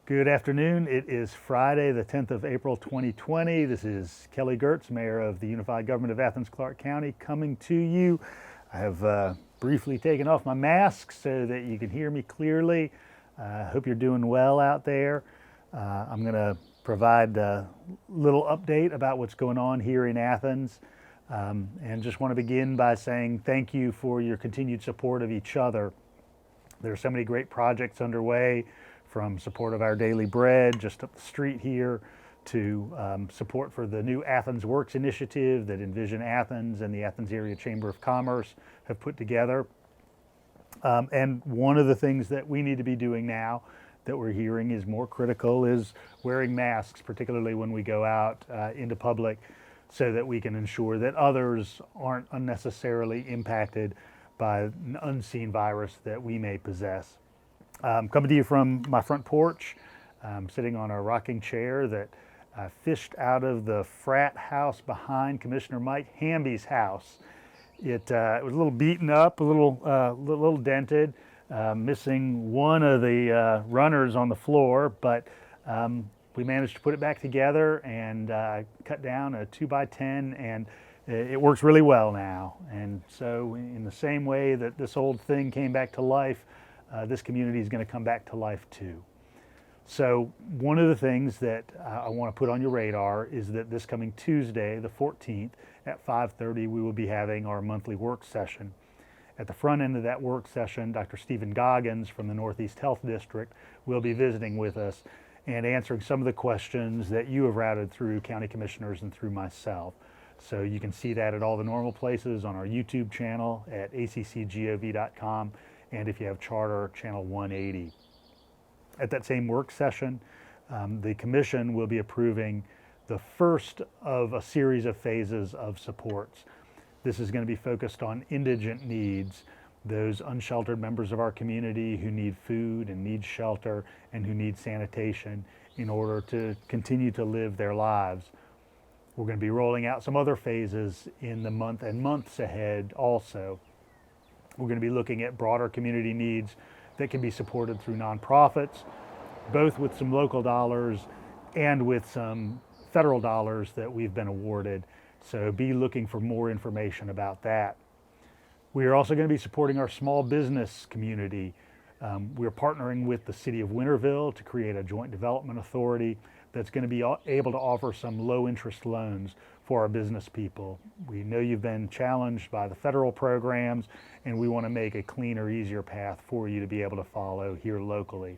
Good afternoon. It is Friday, the 10th of April, 2020. This is Kelly Girtz, Mayor of the Unified Government of Athens-Clarke County, coming to you. I have briefly taken off my mask so that you can hear me clearly. I hope you're doing well out there. I'm going to provide a little update about what's going on here in Athens, and just want to begin by saying thank you for your continued support of each other. There are so many great projects underway, from support of Our Daily Bread just up the street here to support for the new Athens Works initiative that Envision Athens and the Athens Area Chamber of Commerce have put together. And one of the things that we need to be doing now that we're hearing is more critical is wearing masks, particularly when we go out into public, so that we can ensure that others aren't unnecessarily impacted by an unseen virus that we may possess. Coming to you from my front porch, I'm sitting on a rocking chair that I fished out of the frat house behind Commissioner Mike Hamby's house. It was a little beaten up, a little dented, missing one of the runners on the floor, but we managed to put it back together and cut down a 2x10, and it works really well now. And so in the same way that this old thing came back to life, this community is going to come back to life too. So one of the things that I want to put on your radar is that this coming Tuesday, the 14th, at 5:30, we will be having our monthly work session. At the front end of that work session, Dr. Stephen Goggins from the Northeast Health District will be visiting with us and answering some of the questions that you have routed through county commissioners and through myself. So you can see that at all the normal places on our YouTube channel at ACCGov.com, and if you have Charter, channel 180. At that same work session, the Commission will be approving the first of a series of phases of supports. This is going to be focused on indigent needs, those unsheltered members of our community who need food and need shelter and who need sanitation in order to continue to live their lives. We're going to be rolling out some other phases in the month and months ahead also. We're going to be looking at broader community needs that can be supported through nonprofits, both with some local dollars and with some federal dollars that we've been awarded. So be looking for more information about that. We are also going to be supporting our small business community. We're partnering with the City of Winterville to create a joint development authority that's going to be able to offer some low interest loans for our business people. We know you've been challenged by the federal programs, and we want to make a cleaner, easier path for you to be able to follow here locally.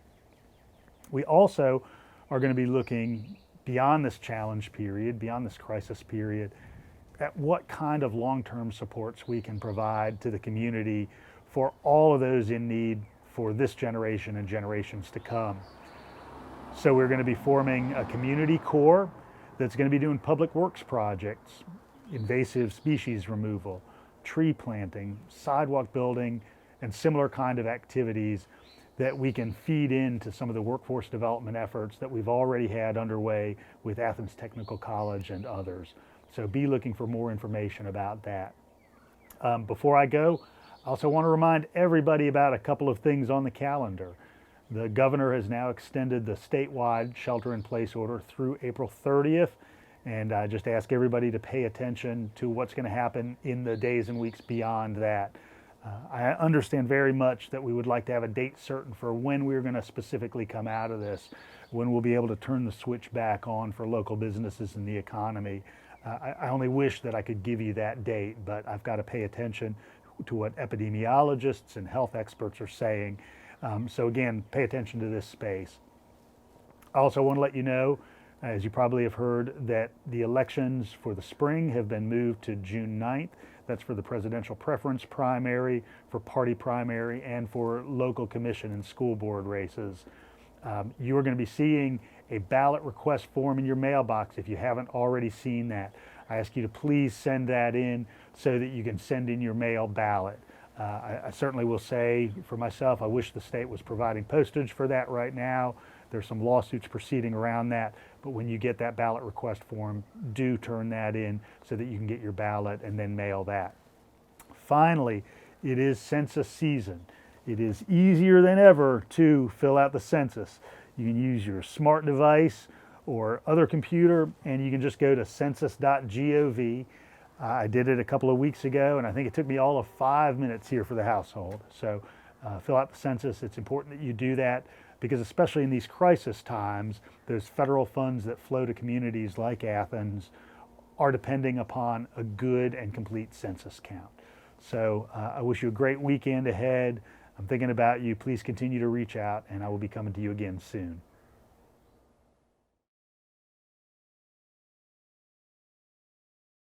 We also are going to be looking beyond this challenge period, beyond this crisis period, at what kind of long-term supports we can provide to the community for all of those in need for this generation and generations to come. So we're going to be forming a community core that's going to be doing public works projects, invasive species removal, tree planting, sidewalk building, and similar kind of activities that we can feed into some of the workforce development efforts that we've already had underway with Athens Technical College and others. So be looking for more information about that. Before I go, I also want to remind everybody about a couple of things on the calendar. The governor has now extended the statewide shelter-in-place order through April 30th, and I just ask everybody to pay attention to what's going to happen in the days and weeks beyond that. I understand very much that we would like to have a date certain for when we're going to specifically come out of this, when we'll be able to turn the switch back on for local businesses and the economy. I only wish that I could give you that date, but I've got to pay attention to what epidemiologists and health experts are saying. So again, pay attention to this space. I also want to let you know, as you probably have heard, that the elections for the spring have been moved to June 9th. That's for the presidential preference primary, for party primary, and for local commission and school board races. You are going to be seeing a ballot request form in your mailbox if you haven't already seen that. I ask you to please send that in so that you can send in your mail ballot. I certainly will say for myself, I wish the state was providing postage for that right now. There's some lawsuits proceeding around that, but when you get that ballot request form, do turn that in so that you can get your ballot and then mail that. Finally, it is census season. It is easier than ever to fill out the census. You can use your smart device or other computer, and you can just go to census.gov. I did it a couple of weeks ago, and I think it took me all of 5 minutes here for the household. So fill out the census. It's important that you do that because especially in these crisis times, those federal funds that flow to communities like Athens are depending upon a good and complete census count. So I wish you a great weekend ahead. I'm thinking about you. Please continue to reach out, and I will be coming to you again soon.